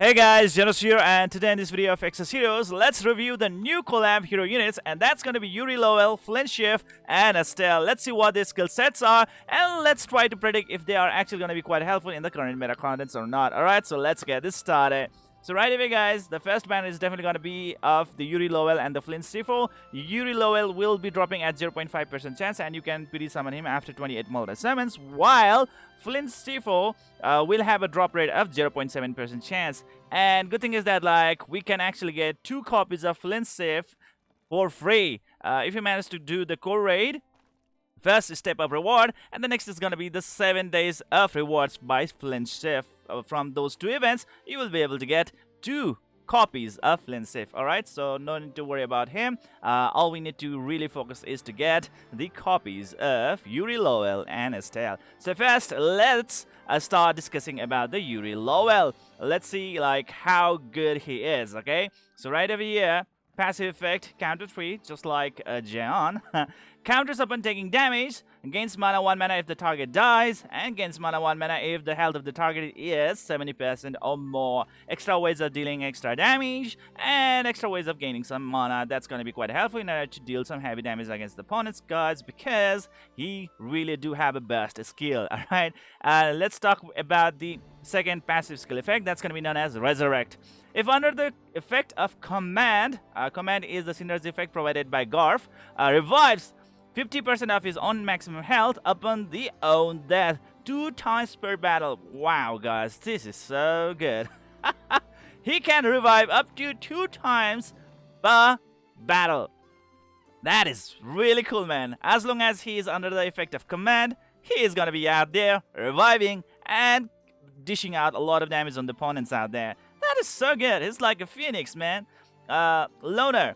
Hey guys, Zennosh here, and today in this video of Exos Heroes, let's review the new collab hero units, and that's going to be Yuri Lowell, Flynn Scifo and Estelle. Let's see what their skill sets are, and let's try to predict if they are actually going to be quite helpful in the current meta contents or not. Alright, so let's get this started. So right away guys, the first banner is definitely going to be of the Yuri Lowell and the Flynn Scifo. Yuri Lowell will be dropping at 0.5% chance, and you can PD summon him after 28 multi summons, while Flynn Scifo will have a drop rate of 0.7% chance. And good thing is that like we can actually get 2 copies of Flynn Scifo for free if you manage to do the core raid. First step of reward, and the next is gonna be the 7 days of rewards by Flynn Scifo. From those 2 events, you will be able to get 2 copies of Flynn Scifo. Alright, so no need to worry about him. All we need to really focus is to get the copies of Yuri Lowell and Estelle. So first, let's start discussing about the Yuri Lowell. Let's see like how good he is, okay? So right over here, passive effect, counter 3, just like Jeon. Counters upon taking damage, gains mana 1 mana if the target dies, and gains mana 1 mana if the health of the target is 70% or more. Extra ways of dealing extra damage, and extra ways of gaining some mana. That's going to be quite helpful in order to deal some heavy damage against the opponents, guys, because he really do have a burst skill, alright? Let's talk about the second passive skill effect. That's going to be known as Resurrect. If under the effect of Command, Command is the synergy effect provided by Garf, revives 50% of his own maximum health upon the own death 2 times per battle. Wow, guys, this is so good. He can revive up to 2 times per battle. That is really cool, man. As long as he is under the effect of Command, he is gonna be out there reviving and dishing out a lot of damage on the opponents out there. That is so good. He's like a phoenix, man. Loner.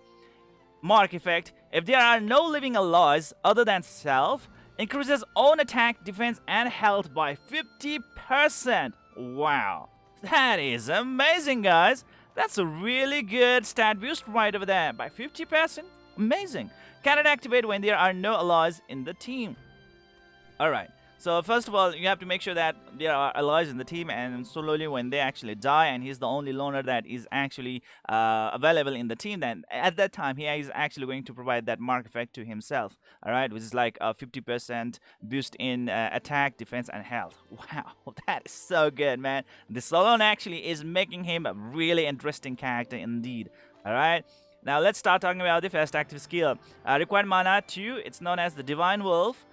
Mark effect. If there are no living alloys other than self, increases own attack, defense, and health by 50%. Wow. That is amazing, guys. That's a really good stat boost right over there. By 50%? Amazing. Cannot activate when there are no alloys in the team. Alright. So first of all, you have to make sure that there are allies in the team, and slowly when they actually die and he's the only loner that is actually available in the team, then at that time he is actually going to provide that mark effect to himself, alright, which is like a 50% boost in attack, defense, and health. Wow, that is so good, man. This alone actually is making him a really interesting character indeed, alright. Now let's start talking about the first active skill. Required mana 2, it's known as the Divine Wolf.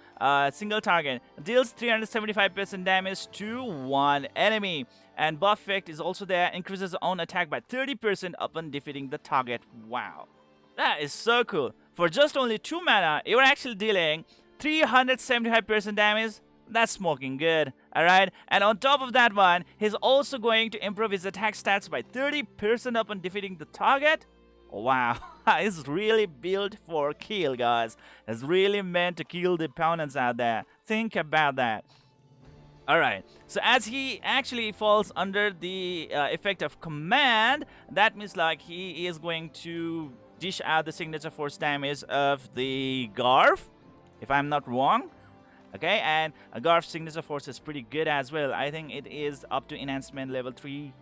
Single target, deals 375% damage to 1 enemy, and buff effect is also there, increases own attack by 30% upon defeating the target. Wow, that is so cool. For just only 2 mana, you're actually dealing 375% damage. That's smoking good, alright? And on top of that one, he's also going to improve his attack stats by 30% upon defeating the target. Wow, it's really built for kill, guys. It's really meant to kill the opponents out there. Think about that. Alright, so as he actually falls under the effect of Command, that means like he is going to dish out the signature force damage of the Garf, if I'm not wrong. Okay, and Garf's signature force is pretty good as well. I think it is up to enhancement level 3.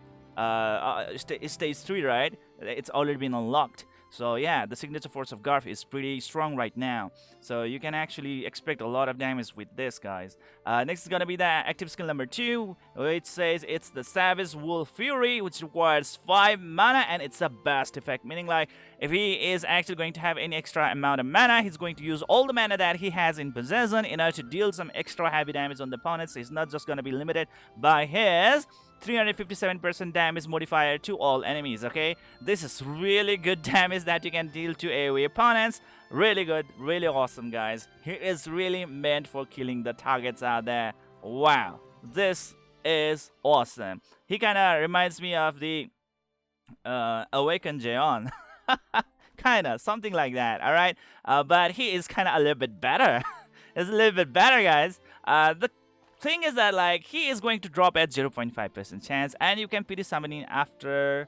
Stage 3, right? It's already been unlocked. So yeah, the signature force of Garf is pretty strong right now. So you can actually expect a lot of damage with this, guys. Next is gonna be the active skill number 2, which says it's the Savage Wolf Fury, which requires 5 mana, and it's a burst effect, meaning like if he is actually going to have any extra amount of mana, he's going to use all the mana that he has in possession in order to deal some extra heavy damage on the opponents. He's not just gonna be limited by his 357% damage modifier to all enemies, okay? This is really good damage that you can deal to AoE opponents. Really good, really awesome, guys. He is really meant for killing the targets out there. Wow, this is awesome. He kind of reminds me of the Awakened Jeon. Kinda, something like that, alright? But he is kind of a little bit better. It's a little bit better, guys. The thing is that like he is going to drop at 0.5% chance, and you can PD summoning after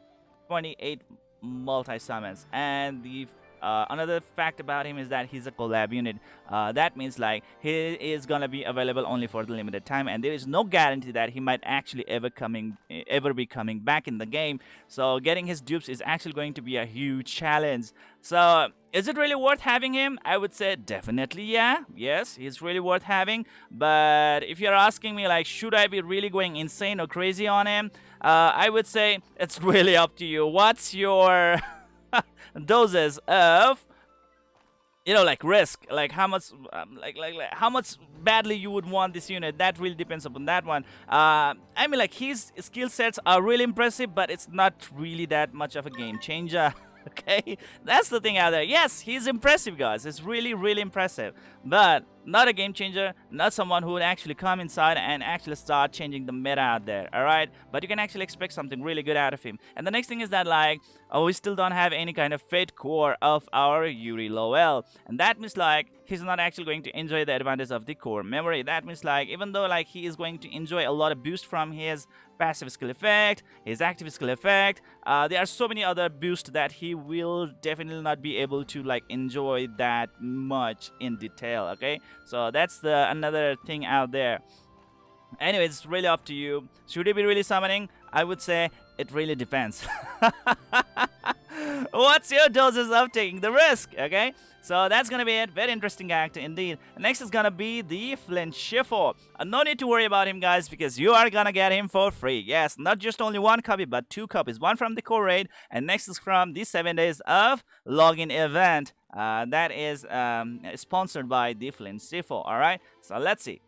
28 multi summons, and the Another fact about him is that he's a collab unit. That means like he is gonna be available only for the limited time, and there is no guarantee that he might actually ever be coming back in the game. So getting his dupes is actually going to be a huge challenge. So is it really worth having him? I would say definitely yeah. Yes, he's really worth having. But if you're asking me like, should I be really going insane or crazy on him? I would say it's really up to you. What's your doses of, you know, like risk, like how much like how much badly you would want this unit? That really depends upon that one. I mean, like, his skill sets are really impressive, but it's not really that much of a game changer. Okay, that's the thing out there. Yes, he's impressive, guys. It's really, really impressive, but not a game changer, not someone who would actually come inside and actually start changing the meta out there. All right, but you can actually expect something really good out of him. And the next thing is that, like, we still don't have any kind of fate core of our Yuri Lowell, and that means like he's not actually going to enjoy the advantage of the core memory. That means like, even though like he is going to enjoy a lot of boost from his passive skill effect, his active skill effect, there are so many other boosts that he will definitely not be able to like enjoy that much in detail. Okay, so that's the another thing out there. Anyways, it's really up to you. Should he be really summoning? I would say it really depends. What's your doses of taking the risk? Okay, so that's gonna be it. Very interesting character indeed. Next is gonna be the Flynn Scifo. No need to worry about him, guys, because you are gonna get him for free. Yes, not just only one copy, but two copies. One from the core raid, and next is from the 7 days of login event. That is sponsored by the Flynn Scifo. All right, so let's see.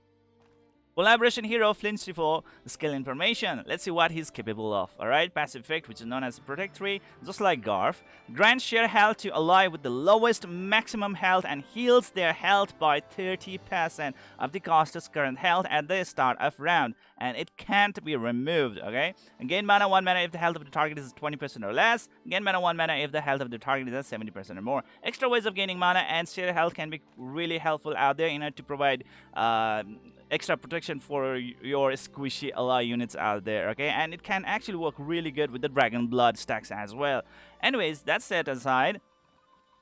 Collaboration hero Flynn Scifo, skill information. Let's see what he's capable of. Alright, passive effect, which is known as Protect 3, just like Garf. Grants sheer health to ally with the lowest maximum health and heals their health by 30% of the caster's current health at the start of round. And it can't be removed, okay? And gain mana 1 mana if the health of the target is 20% or less. Gain mana 1 mana if the health of the target is 70% or more. Extra ways of gaining mana and sheer health can be really helpful out there in order to provide extra protection for your squishy ally units out there, okay? And it can actually work really good with the Dragon Blood stacks as well. Anyways, that's set aside.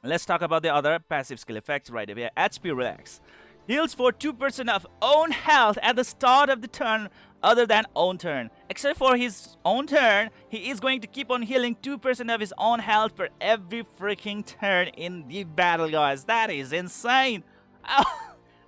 Let's talk about the other passive skill effects right here. HP Relax. Heals for 2% of own health at the start of the turn other than own turn. Except for his own turn, he is going to keep on healing 2% of his own health for every freaking turn in the battle, guys. That is insane.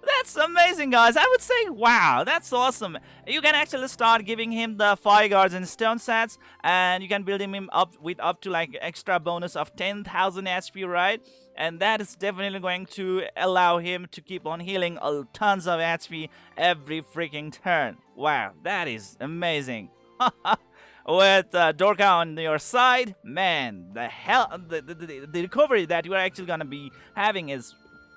That's amazing, guys. I would say, wow, that's awesome. You can actually start giving him the fire guards and stone sets, and you can build him up with up to like extra bonus of 10,000 HP, right? And that is definitely going to allow him to keep on healing tons of HP every freaking turn. Wow, that is amazing. With Dorka on your side, man, the recovery that you are actually gonna be having is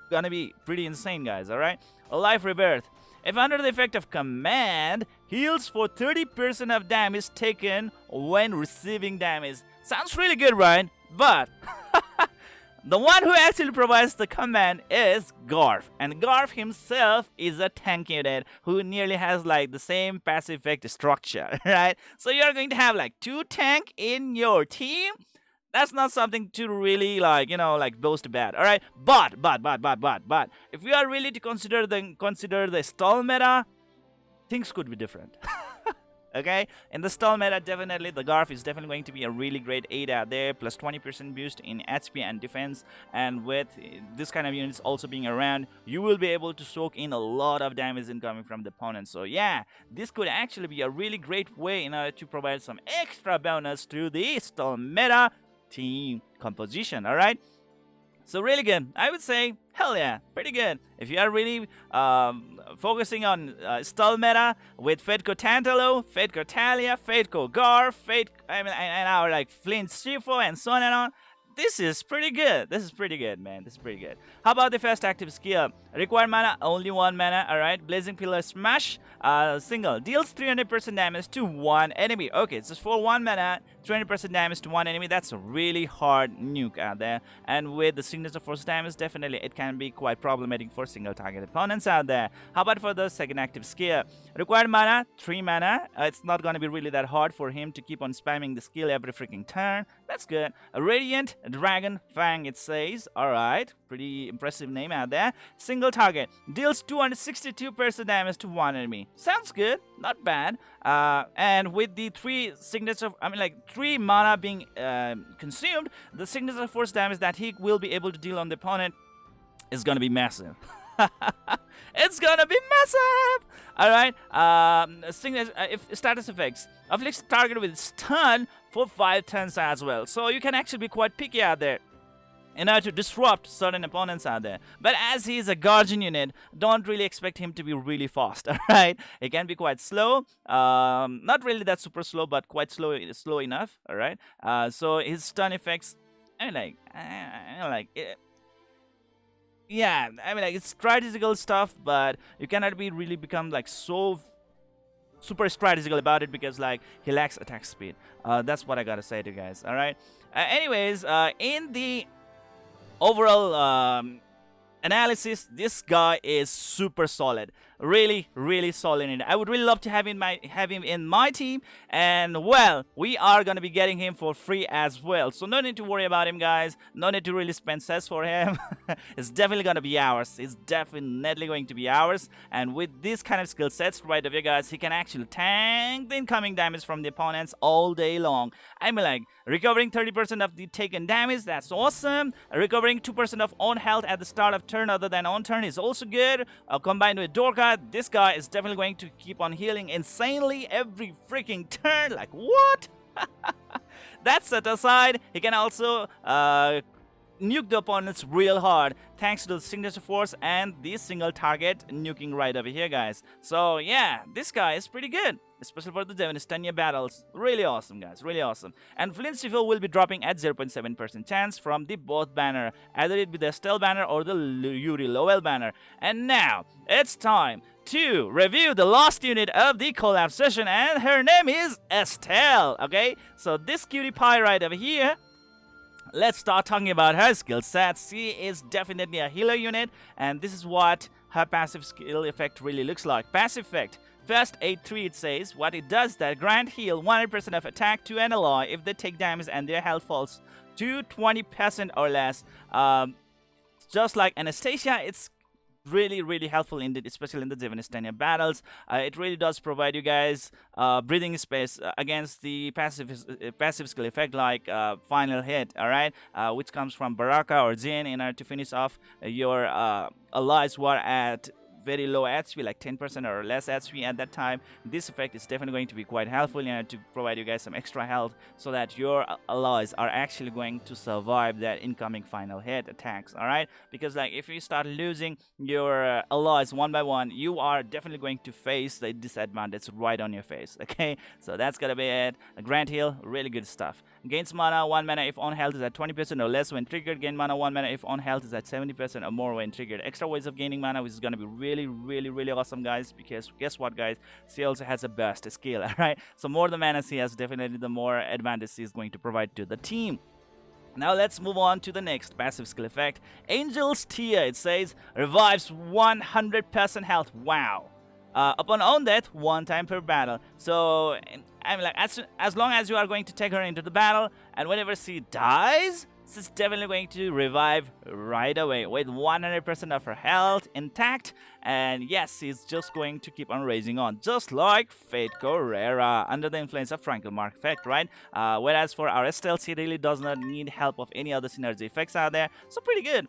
gonna be pretty insane, guys. All right, a life rebirth. If under the effect of command, heals for 30% of damage taken when receiving damage. Sounds really good, right? But the one who actually provides the command is Garf, and Garf himself is a tank unit who nearly has like the same passive effect structure, right? So you're going to have like 2 tank in your team. That's not something to really like, you know, like boast about. All right, but if we are really to consider the stall meta, things could be different. Okay, in the stall meta, definitely the Garf is definitely going to be a really great aid out there, plus 20% boost in HP and defense. And with this kind of units also being around, you will be able to soak in a lot of damage incoming from the opponent. So yeah, this could actually be a really great way in order to provide some extra bonus to the stall meta team composition. All right, so really good. I would say hell yeah, pretty good. If you are really focusing on stall meta with Fedco Tantalo, Fedco Talia, Fedco Gar, and our like Flynn Scifo and so on and on, this is pretty good. This is pretty good, man. This is pretty good. How about the first active skill? Required mana, only 1 mana. Alright. Blazing Pillar Smash. Single. Deals 300% damage to 1 enemy. Okay, so for 1 mana, 300% damage to 1 enemy. That's a really hard nuke out there. And with the Signature Force damage, definitely it can be quite problematic for single target opponents out there. How about for the second active skill? Required mana, 3 mana. It's not going to be really that hard for him to keep on spamming the skill every freaking turn. That's good. A Radiant. Dragon Fang, it says. Alright, pretty impressive name out there. Single target, deals 262% damage to one enemy. Sounds good, not bad. And with the 3 signature, like 3 mana being consumed, the signature force damage that he will be able to deal on the opponent is gonna be massive. It's gonna be massive. All right. If status effects afflicts target with stun for 5 turns as well, so you can actually be quite picky out there in order to disrupt certain opponents out there. But as he's a Guardian unit, don't really expect him to be really fast. All right, he can be quite slow. Not really that super slow, but quite slow enough. All right. So his stun effects, yeah, like it's strategical stuff, but you cannot really become like so super strategical about it because like he lacks attack speed. That's what I gotta say to you guys. All right. Anyways, in the overall analysis, this guy is super solid, really solid in it. I would really love to have him in my team, and well, we are gonna be getting him for free as well, so no need to worry about him, guys. No need to really spend cents for him. It's definitely gonna be ours. It's definitely going to be ours. And with this kind of skill sets right over here, guys, he can actually tank the incoming damage from the opponents all day long. Like recovering 30% of the taken damage, that's awesome. Recovering 2% of own health at the start of turn other than on turn is also good. Combined with Dorka, this guy is definitely going to keep on healing insanely every freaking turn. Like what? That set aside, he can also nuke the opponents real hard thanks to the signature force and the single target nuking right over here, guys. So yeah, this guy is pretty good, especially for the Zennosh battles. Really awesome, guys, really awesome. And Flynn Scifo will be dropping at 0.7% chance from the both banner, either it be the Estelle banner or the Yuri Lowell banner. And now it's time to review the last unit of the collab session, and her name is Estelle. Okay, so this cutie pie right over here, let's start talking about her skill sets. She is definitely a healer unit, and this is what her passive skill effect really looks like. Passive effect, First Aid 3, it says, what it does that grant heal 100% of attack to an ally if they take damage and their health falls to 20% or less. Just like Anastasia, it's really helpful indeed, especially in the Zennosh battles. It really does provide you guys breathing space against the passive skill effect like final hit, all right, which comes from Baraka or Jin in order to finish off your allies who are at very low HP, like 10% or less HP at that time. This effect is definitely going to be quite helpful in order to provide you guys some extra health so that your allies are actually going to survive that incoming final hit attacks, all right? Because like if you start losing your allies one by one, you are definitely going to face the disadvantage right on your face, okay? So that's gonna be it. A Grant Heal, really good stuff. Gains mana 1 mana if on health is at 20% or less when triggered. Gain mana 1 mana if on health is at 70% or more when triggered. Extra ways of gaining mana, which is gonna be really awesome, guys, because guess what, guys, she also has a burst skill, alright? So more the mana she has, definitely the more advantage she is going to provide to the team. Now let's move on to the next passive skill effect. Angel's Tear, it says, revives 100% health. Wow. Upon own death, 1 time per battle. So like as long as you are going to take her into the battle, and whenever she dies, she's definitely going to revive right away with 100% of her health intact. And yes, she's just going to keep on raising on, just like Fate Correra under the influence of Frankel Mark effect, right? Whereas for our Estelle, she really does not need help of any other synergy effects out there. So pretty good.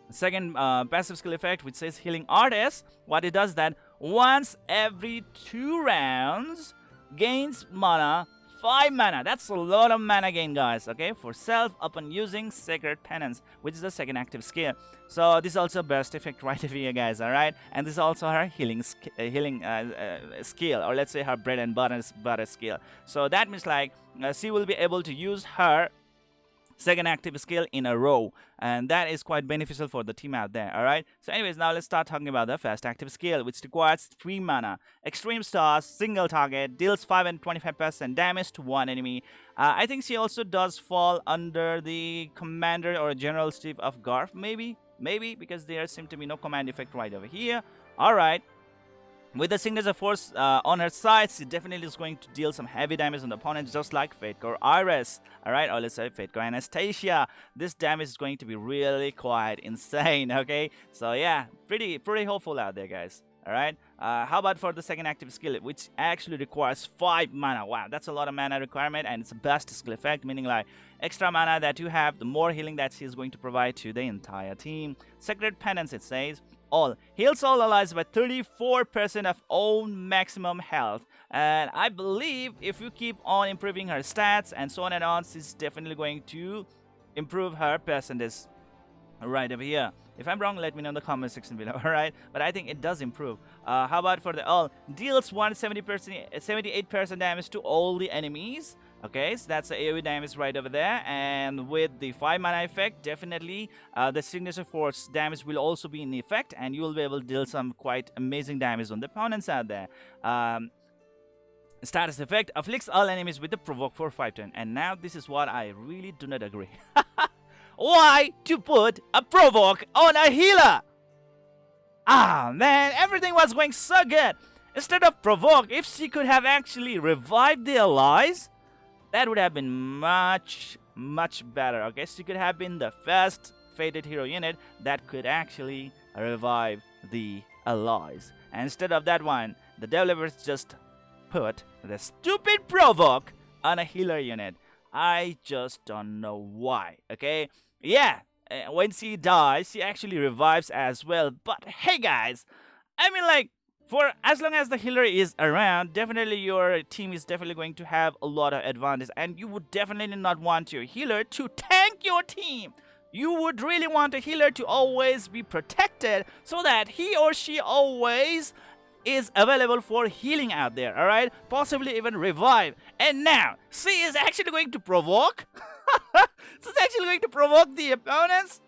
Second passive skill effect, which says Healing Artist. What it does that once every 2 rounds gains mana 5 mana. That's a lot of mana gain, guys, okay, for self upon using Sacred Penance, which is the second active skill. So this is also best effect right over here, guys, all right? And this is also her healing skill, or let's say her bread and butter skill. So that means like she will be able to use her second active skill in a row, and that is quite beneficial for the team out there, all right? So anyways, now let's start talking about the first active skill, which requires 3 mana. Extreme Stars, single target, deals 5 and 25% damage to one enemy. I think she also does fall under the commander or general chief of Garf, maybe, because there seem to be no command effect right over here. All right. With the signature force on her side, she definitely is going to deal some heavy damage on the opponent, just like Fate Core Iris. Alright, or let's say Fate Core Anastasia. This damage is going to be really quite insane, okay? So yeah, pretty hopeful out there, guys. Alright, how about for the second active skill, which actually requires 5 mana. Wow, that's a lot of mana requirement, and it's a best skill effect, meaning like extra mana that you have, the more healing that she is going to provide to the entire team. Sacred Penance, it says, all heals all allies by 34% of own maximum health. And I believe if you keep on improving her stats and so on and on, she's definitely going to improve her percentage right over here. If I'm wrong, let me know in the comment section below. Alright, but I think it does improve. How about for the all deals 78% damage to all the enemies. Okay, so that's the AoE damage right over there, and with the 5 mana effect, definitely the signature force damage will also be in effect, and you will be able to deal some quite amazing damage on the opponents out there. Status effect afflicts all enemies with the provoke for 5 turn, and now this is what I really do not agree. Why to put a provoke on a healer? Ah man, everything was going so good. Instead of provoke, if she could have actually revived the allies, that would have been much better. Okay, she could have been the first fated hero unit that could actually revive the allies. And instead of that one, the developers just put the stupid provoke on a healer unit. I just don't know why. Okay, yeah, when she dies, she actually revives as well. But hey guys, I mean, like, for as long as the healer is around, definitely your team is definitely going to have a lot of advantage, and you would definitely not want your healer to tank your team. You would really want a healer to always be protected so that he or she always is available for healing out there, alright? Possibly even revive. And now, she is actually going to provoke? She's actually going to provoke the opponents?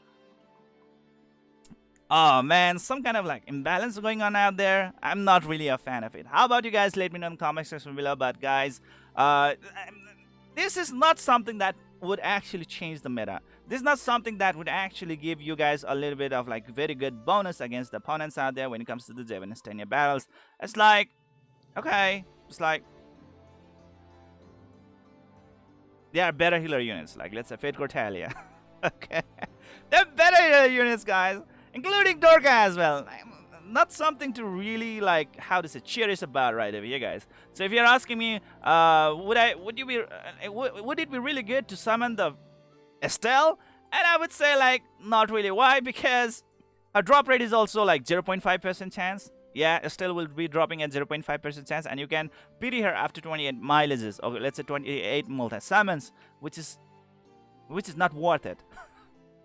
Oh man, some kind of like imbalance going on out there. I'm not really a fan of it. How about you guys? Let me know in the comment section below. But guys, this is not something that would actually change the meta. This is not something that would actually give you guys a little bit of like very good bonus against the opponents out there when it comes to the Zennosh and Estelle battles. It's like, okay, it's like they are better healer units. Like let's say Fate Cortalia. Okay, they're better healer units, guys. Including Dorka as well. Not something to really like, how to say, cherish about right over here, guys. So if you're asking me, would it be really good to summon the Estelle? And I would say like, not really. Why? Because her drop rate is also like 0.5% chance. Yeah, Estelle will be dropping at 0.5% chance, and you can pity her after 28 mileages, or let's say 28 multi summons, which is not worth it.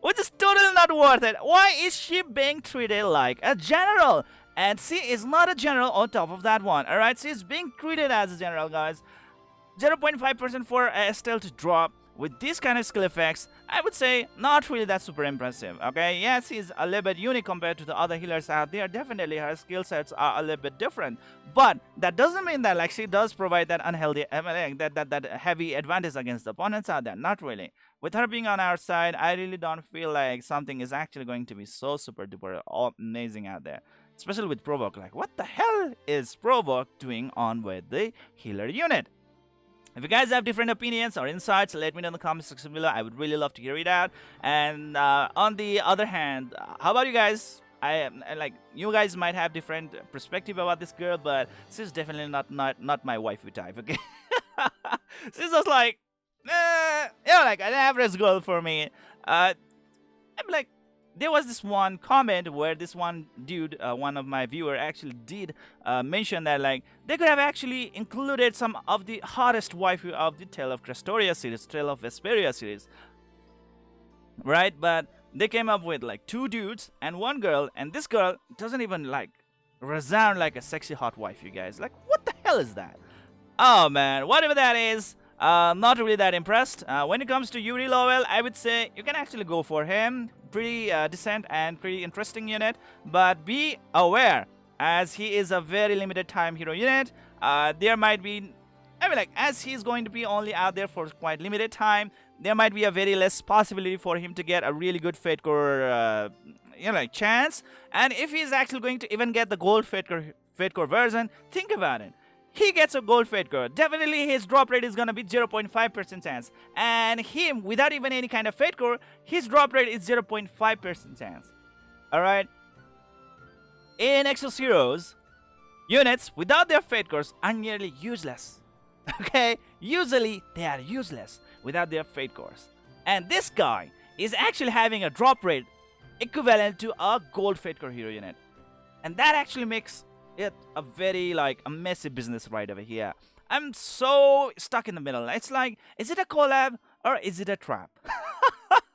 Which is totally not worth it. Why is she being treated like a general? And she is not a general on top of that one. Alright, she is being treated as a general, guys. 0.5% for Estelle to drop with these kind of skill effects, I would say not really that super impressive. Okay, yes, she's a little bit unique compared to the other healers out there. Definitely her skill sets are a little bit different, but that doesn't mean that like she does provide that unhealthy that heavy advantage against the opponents out there. Not really. With her being on our side, I really don't feel like something is actually going to be so super duper amazing out there, especially with provoke. Like, what the hell is provoke doing on with the healer unit? If you guys have different opinions or insights, let me know in the comment section below. I would really love to hear it out. And on the other hand, how about you guys? Like, you guys might have different perspective about this girl, but she's definitely not my waifu type. Okay, she's just like, like an average girl for me. I'm like, there was this one comment where this one dude, one of my viewer, actually did mention that like they could have actually included some of the hottest waifu of the Tale of Crestoria series, Tale of Vesperia series, right? But they came up with like 2 dudes and 1 girl, and this girl doesn't even like resound like a sexy hot waifu, guys. Like, what the hell is that? Oh man, whatever that is. Not really that impressed. When it comes to Yuri Lowell, I would say you can actually go for him. Pretty decent and pretty interesting unit, but be aware, as he is a very limited time hero unit. There might be, I mean, like, as he's going to be only out there for quite limited time, there might be a very less possibility for him to get a really good Fate Core like chance. And if he's actually going to even get the gold Fate Fate Core version, think about it. He gets a gold Fate Core. Definitely his drop rate is gonna be 0.5% chance. And him, without even any kind of Fate Core, his drop rate is 0.5% chance. Alright? In Exos Heroes, units without their Fate Cores are nearly useless. Okay? Usually they are useless without their Fate Cores. And this guy is actually having a drop rate equivalent to a gold Fate Core hero unit. And that actually makes it a very a messy business right over here. I'm so stuck in the middle. It's like, is it a collab or is it a trap?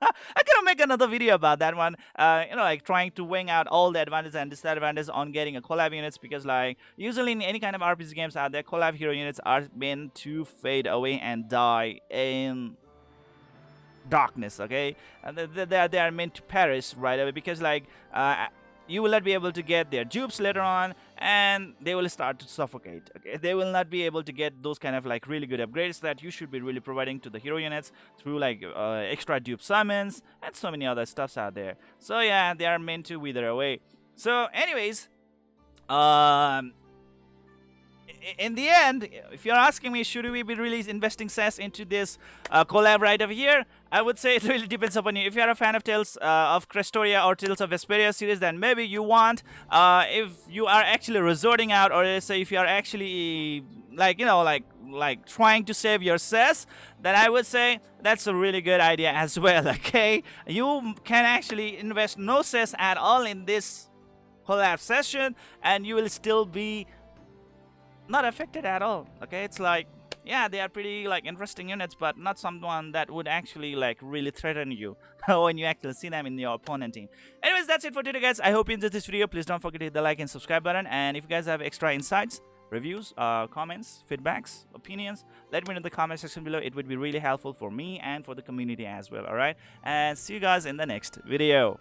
I'm gonna make another video about that one. Trying to weighing out all the advantages and disadvantages on getting a collab units, because usually in any kind of RPG games out there, collab hero units are meant to fade away and die in darkness. Okay, and they are meant to perish right away, because you will not be able to get their dupes later on, and they will start to suffocate. Okay, they will not be able to get those kind of really good upgrades that you should be really providing to the hero units through extra dupe summons and so many other stuffs out there. So yeah, they are meant to wither away. So anyways, in the end, if you're asking me, should we be really investing cess into this collab right over here, I would say it really depends upon you. If you're a fan of Tales of Crestoria or Tales of Vesperia series, then maybe you want. If you are actually resorting out, or let's say if you are actually trying to save your cess, then I would say that's a really good idea as well. Okay, you can actually invest no cess at all in this collab session, and you will still be not affected at all. Okay, it's yeah, they are pretty interesting units, but not someone that would actually really threaten you when you actually see them in your opponent team. Anyways, that's it for today, guys. I hope you enjoyed this video. Please don't forget to hit the like and subscribe button, and if you guys have extra insights, reviews, comments, feedbacks, opinions, let me know in the comment section below. It would be really helpful for me and for the community as well. All right, and see you guys in the next video.